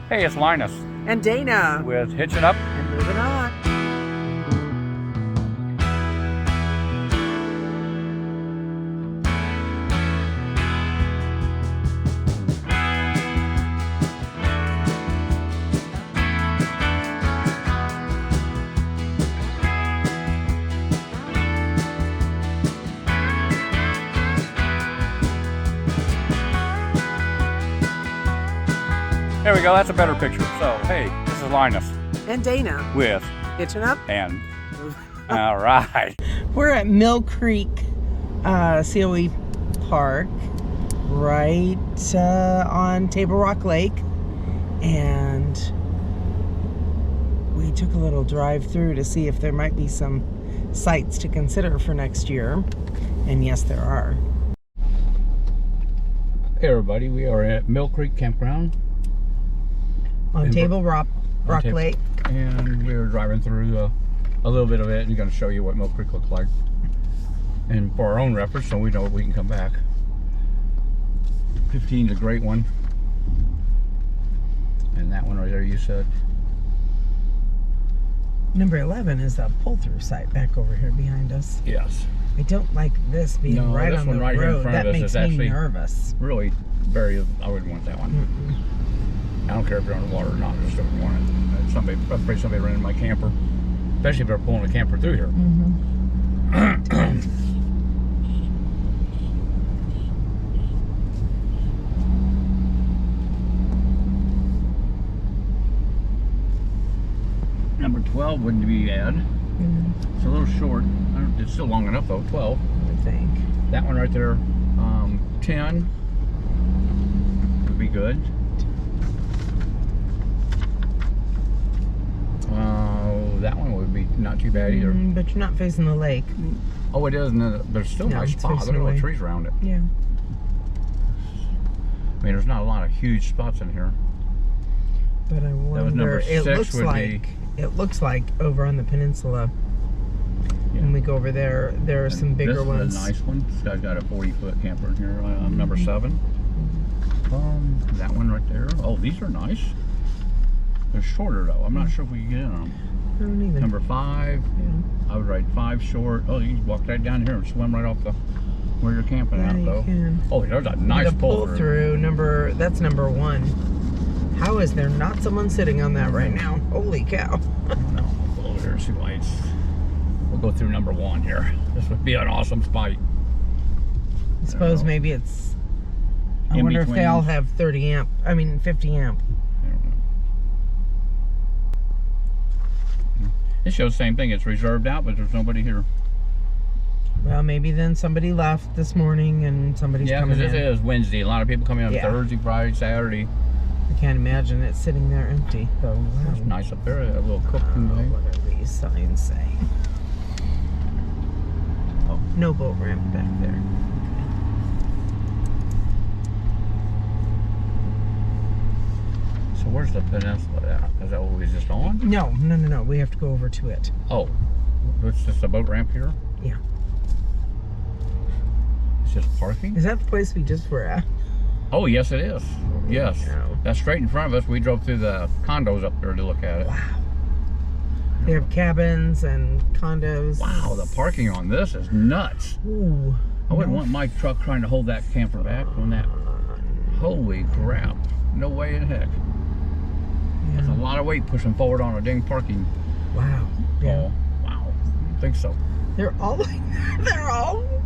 Hey, it's Linus And Dana. with Hitching Up. And moving on. There we go, that's a better picture. So, hey, this is Linus And Dana. with Hitching Up. and all right. We're at Mill Creek COE Park, right on Table Rock Lake. And we took a little drive through to see if there might be some sites to consider for next year. And yes, there are. Hey everybody, we are at Mill Creek Campground. On Table Rock Lake. And we were driving through a little bit of it and going to show you what Mill Creek looks like. And for our own reference, so we know we can come back. 15 is a great one. And that one right there you said. Number 11 is the pull-through site back over here behind us. Yes. I don't like this being right on the right here in road. front That of us makes is me actually nervous. really very, I wouldn't want that one. I don't care if you're on the water or not, I just don't want it. I'm afraid somebody ran in my camper, especially if they're pulling a camper through here. Number 12 wouldn't be bad. It's a little short. It's still long enough though, 12. I think. That one right there, 10 would be good. That one would be not too bad either. But you're not facing the lake. Oh, it is, and there's still No, nice it's spots. Look facing at all the away. trees around it. Yeah. I mean, there's not a lot of huge spots in here. But I wonder. number It 6 looks would like over on the peninsula. Yeah. When we go over there, there are some bigger this ones. This is a nice one. This guy's got a 40-foot camper in here. Number 7. That one right there. Oh, these are nice. They're shorter though. I'm not sure if we can get in on them. I don't either. Number 5. Yeah. I would ride 5 short. Oh, you can walk right down here and swim right off the where you're camping Yeah, out you though. can. Oh, there's a nice The pull through. That's number 1. How is there not someone sitting on that right now? Holy cow. No, we'll go over here and see why it's. We'll go through number 1 here. This would be an awesome spot. I suppose maybe it's. I In wonder if they between. all have 50 amp. I don't know. It shows the same thing. It's reserved out, but there's nobody here. Well, maybe then somebody left this morning and somebody's Yeah, coming because in. it is Wednesday. A lot of people come in on Yeah. Thursday, Friday, Saturday. I can't imagine it sitting there empty, though. Wow. It's nice up there. A little cooking thing. What are these signs saying? Oh, no boat ramp back there. So where's the peninsula at? Is that what we just on? No. We have to go over to it. Oh, it's just a boat ramp here? Yeah. It's just parking? Is that the place we just were at? Oh, yes it is. Yes. No. That's straight in front of us. We drove through the condos up there to look at it. Wow. They have cabins and condos. Wow, the parking on this is nuts. Ooh. I wouldn't want my truck trying to hold that camper back on that. Holy crap. No way in heck. That's a lot of weight pushing forward on a dang parking. Wow. Yeah. Oh, wow. I don't think so. They're all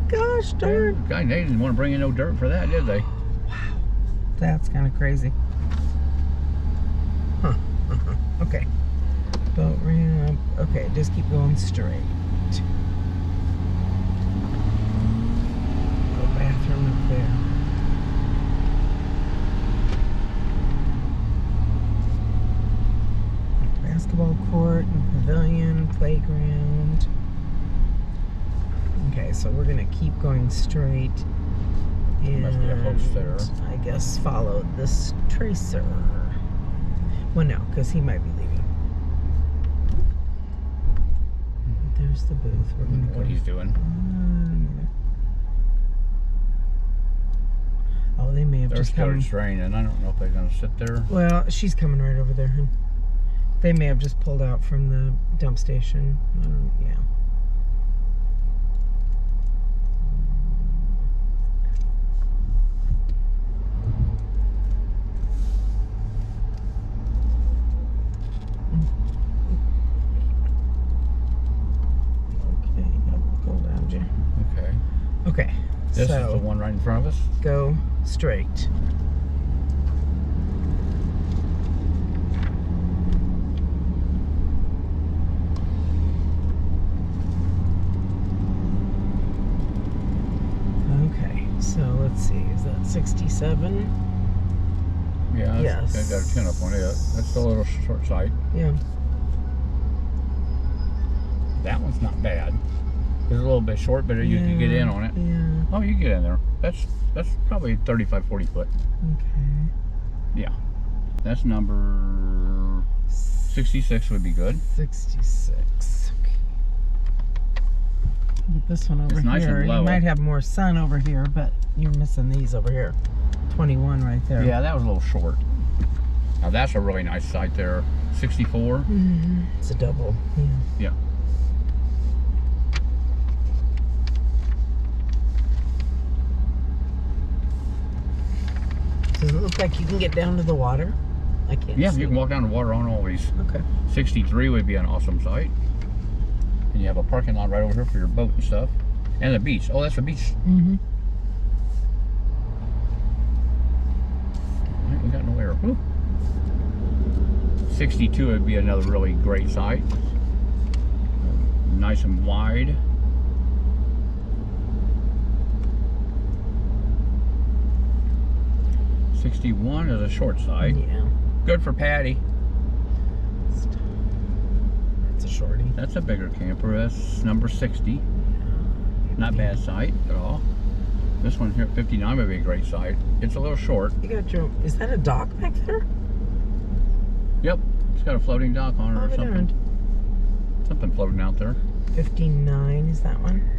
gosh darn. Guy, they didn't want to bring in no dirt for that, did they? That's kind of crazy. Huh. Okay. Boat ramp. Okay, just keep going straight. Oh, bathroom up there. Basketball court and pavilion, playground. Okay, so we're gonna keep going straight. And Must be a host there. I guess follow this tracer. Well, no, because he might be leaving. There's the booth. We're gonna What go. he's doing. Oh, they may have They're just started come. straining. I don't know if they're gonna sit there. Well, she's coming right over there. Hun. They may have just pulled out from the dump station. Yeah. Okay, yep, pulled down, Jim. Okay. Okay. This so is the one right in front of us. go straight. Okay, so let's see, is that 67? Yeah, Yes. I got a 10 up on it. That's a little short sight. Yeah. That one's not bad. It's a little bit short, but you can get in on it. Yeah. Oh, you can get in there. That's probably 35, 40 foot. Okay. Yeah. That's number 66 would be good. 66. Okay. Get this one over It's nice here. and low. You might have more sun over here, but you're missing these over here. 21 right there. Yeah, that was a little short. Now that's a really nice site there. 64. Mm-hmm. It's a double. Yeah. Yeah. Does it look like you can get down to the water? I can't Yeah, see. you can walk down the water on all these. Okay. 63 would be an awesome site. And you have a parking lot right over here for your boat and stuff. And the beach. Oh, that's the beach. Mm-hmm. All right, we got no error. Woo. 62 would be another really great site. Nice and wide. '61 is a short site. Yeah. Good for Patty. That's a shorty. That's a bigger camper. That's number 60. Not bad site at all. This one here at 59 would be a great site. It's a little short. You got your. Is that a dock back there? Yep. It's got a floating dock on it or something. Something floating out there. 59 is that one?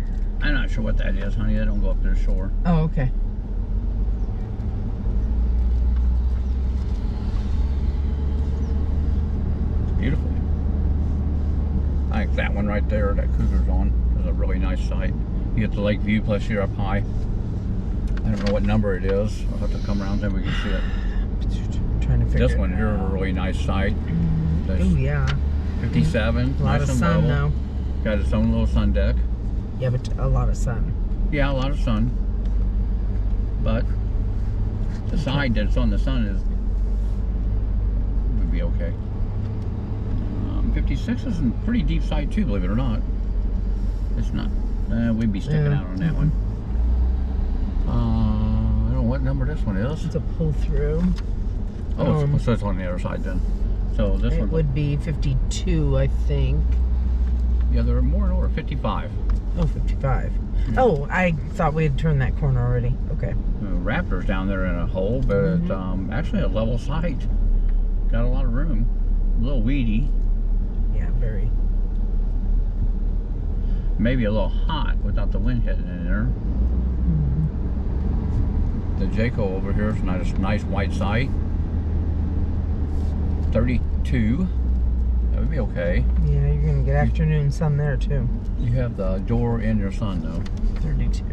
I'm not sure what that is, honey. I don't go up to the shore. Oh, okay. Beautiful. I think that one right there, that Cougar's on, is a really nice site. You get the lake view, plus you're up high. I don't know what number it is. I'll have to come around then we can see it. Trying to figure This one it here is a out. really nice site. Oh yeah. 57, A lot nice of and sun level. though. Got its own little sun deck. Yeah, but a lot of sun. Yeah, a lot of sun. But the side that's on the sun is would be okay. 56 is a pretty deep site too, believe it or not. It's not. We'd be sticking out on that one. I don't know what number this one is. It's a pull through. Oh, so it's on the other side then. So this It one would be 52, I think. Yeah, there are more and over 55. Oh, 55. Yeah. Oh, I thought we had turned that corner already. Okay. Raptors down there in a hole, but it's actually a level site. Got a lot of room. A little weedy. Yeah, very. Maybe a little hot without the wind hitting in there. The Jayco over here is a nice white site. 32. That would be okay. Yeah, you're going to get afternoon sun there too. You have the door in your sun though. 32.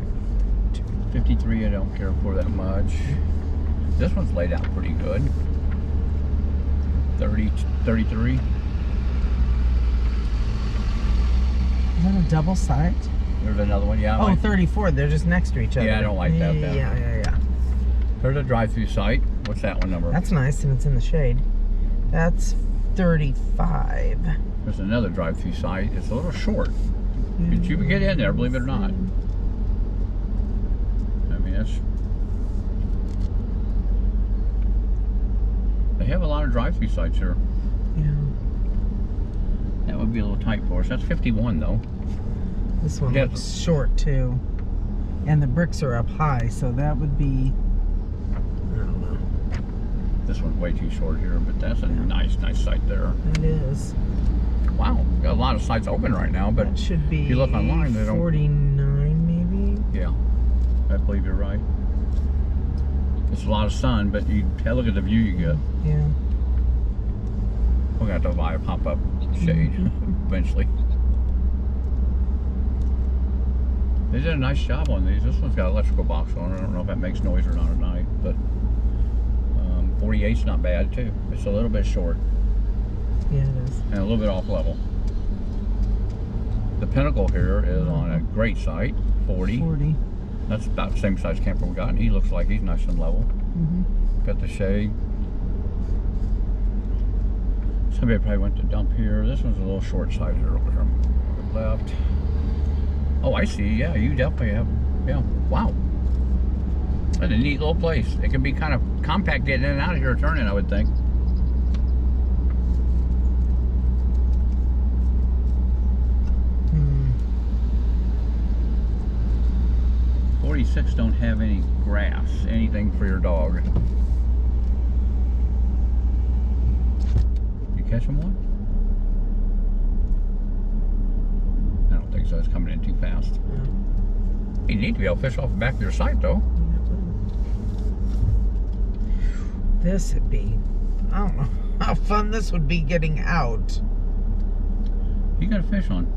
53 I don't care for that much. This one's laid out pretty good. 30, 33. Is that a double site? There's another one. Yeah. Oh, 34. They're just next to each other. Yeah, I don't like that. Yeah. There's a drive-through site. What's that one number? That's nice, and it's in the shade. That's 35. There's another drive-through site. It's a little short. But you can get in there, believe it or not. I mean, they have a lot of drive-through sites here. Yeah. That would be a little tight for us. That's 51 though. This one Yeah. looks short too. And the bricks are up high, so that would be, I don't know. This one's way too short here, but that's a nice site there. It is. Wow, we got a lot of sites open right now, but That should be if you look online, they don't. 49 maybe. Yeah, I believe you're right. It's a lot of sun, but you look at the view you get. Yeah. We're gonna have to buy a pop-up shade eventually. They did a nice job on these. This one's got an electrical box on it. I don't know if that makes noise or not at night, but 48's not bad too. It's a little bit short. Yeah, it is. And a little bit off level. The Pinnacle here is on a great site, 40. 40. That's about the same size camper we got, and he looks like he's nice and level. Got the shade. Somebody probably went to dump here. This one's a little short-sighted earlier. Left. Oh, I see. Yeah, you definitely have. Yeah. Wow. That's a neat little place. It can be kind of compact getting in and out of here turning, I would think. Hmm. 46 don't have any grass, anything for your dog. You catch him one? I don't think so. It's coming in too fast. Yeah. You need to be able to fish off the back of your site, though. This would be, I don't know how fun this would be getting out. You got a fish on?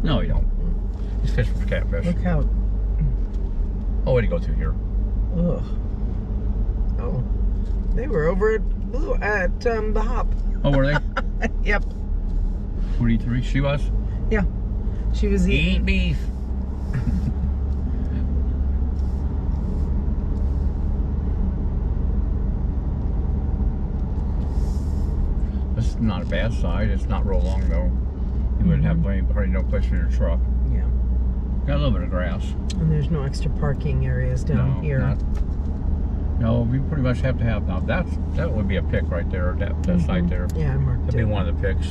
No, you don't. He's fishing for catfish. Look how, Oh, where'd he go through here? ugh. Oh, they were over at the Hop. Oh, were they? Yep. 43. She was? Yeah. She was Eat eating. beef. This is not a bad side. It's not real long though. You wouldn't have hardly no place for your truck. Yeah. Got a little bit of grass. And there's no extra parking areas down here. No, we pretty much have to have now. That would be a pick right there. That site there. Yeah, I marked That'd it. be one of the picks.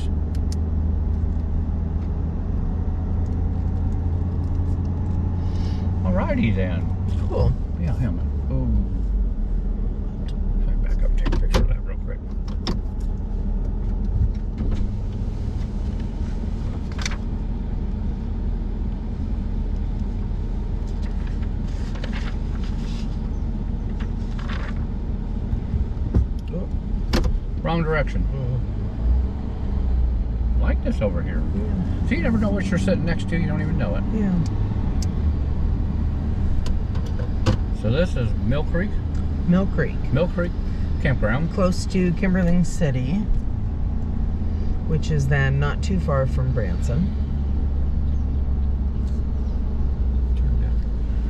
Alrighty then. Cool. Yeah, him. Oh. Let me back up and take a picture of that real quick. Oh. Wrong direction. Like this over here. Yeah. So you never know what you're sitting next to. You don't even know it. Yeah. So this is Mill Creek Mill Creek, Campground. close to Kimberling City, which is then not too far from Branson.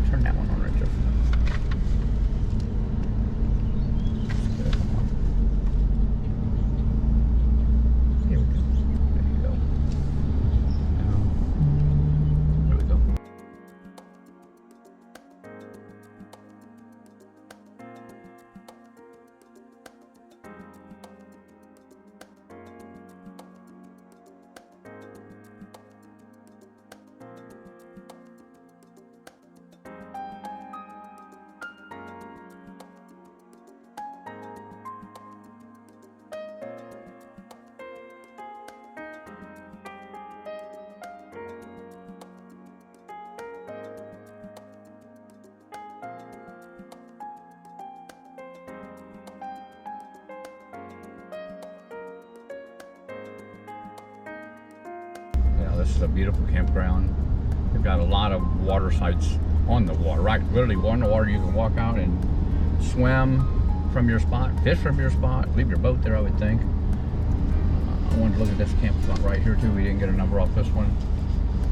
Turn that one on right there. Here we go. There you go. Now, there we go. Yeah, this is a beautiful campground. They've got a lot of water sites on the water, right? Literally on the water. You can walk out and swim from your spot, fish from your spot, leave your boat there, I would think. I wanted to look at this campsite right here too. We didn't get a number off this one.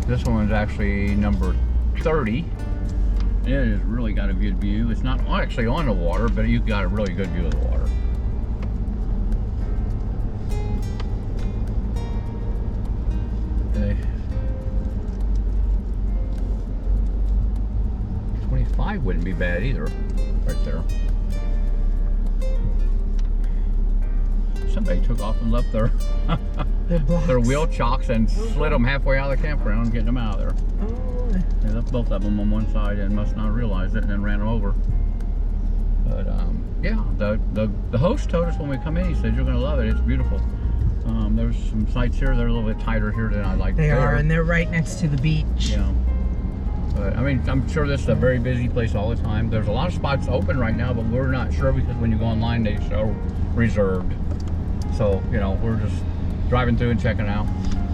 This one's actually number 30. It has really got a good view. It's not actually on the water, but you've got a really good view of the water. Okay. 25 wouldn't be bad either, right there. Somebody took off and left their their wheel chocks and slid them halfway out of the campground, getting them out of there. Oh. They left both of them on one side and must not realize it, and then ran them over. But yeah, the host told us when we come in, he said you're going to love it. It's beautiful. There's some sites here. They're a little bit tighter here than I like. They are, and they're right next to the beach. Yeah. But I mean, I'm sure this is a very busy place all the time. There's a lot of spots open right now, but we're not sure because when you go online, they show reserved. So, you know, we're just driving through and checking out.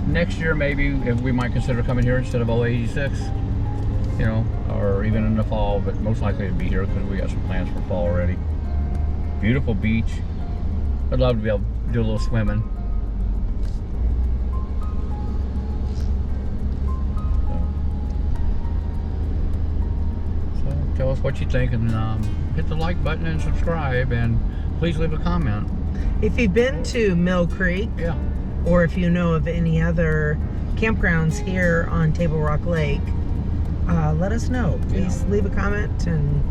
Next year, maybe if we might consider coming here instead of 086, you know, or even in the fall, but most likely to be here because we got some plans for fall already. Beautiful beach. I'd love to be able to do a little swimming. So tell us what you think, and hit the like button and subscribe, and please leave a comment. If you've been to Mill Creek, Yeah. or if you know of any other campgrounds here on Table Rock Lake, let us know. Please leave a comment and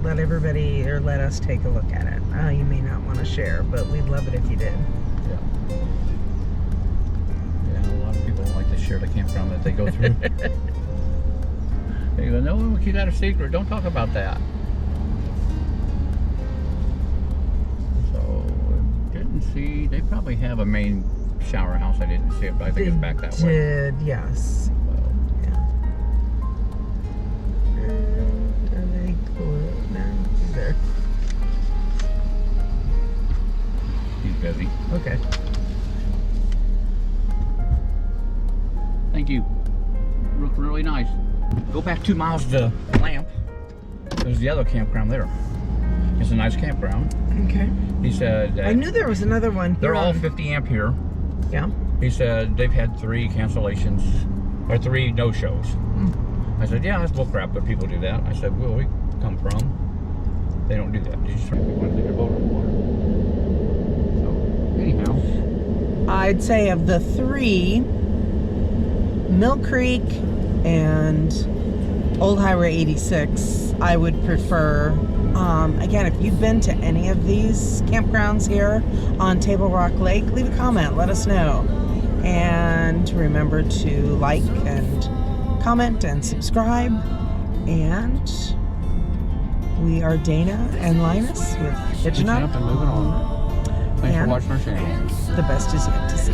let everybody, or let us take a look at it. You may not want to share, but we'd love it if you did. Yeah, a lot of people don't like to share the campground that they go through. They go, no, we'll keep that a secret. Don't talk about that. So, didn't see, they probably have a main shower house. I didn't see it, but I think it's back that way. Did, yes. Well, Yeah. And are they close now? He's there. he's busy. Okay. Thank you. Looked really nice. Go back 2 miles to Lamp. There's the other campground there. It's a nice campground. Okay. He said I knew there was another one. they're here all on- 50 amp here. Yeah. He said they've had 3 cancellations or 3 no-shows. I said, yeah, that's bullcrap, but people do that. I said, where we come from, they don't do that. You just want to leave your boat on the water. So, anyhow. I'd say of the 3, Mill Creek and Old Highway 86, I would prefer. Again, if you've been to any of these campgrounds here on Table Rock Lake, leave a comment, let us know. And remember to like and comment and subscribe. And we are Dana and Linus with Hitching Up. And moving on. Thanks for And watching our channel. the best is yet to see.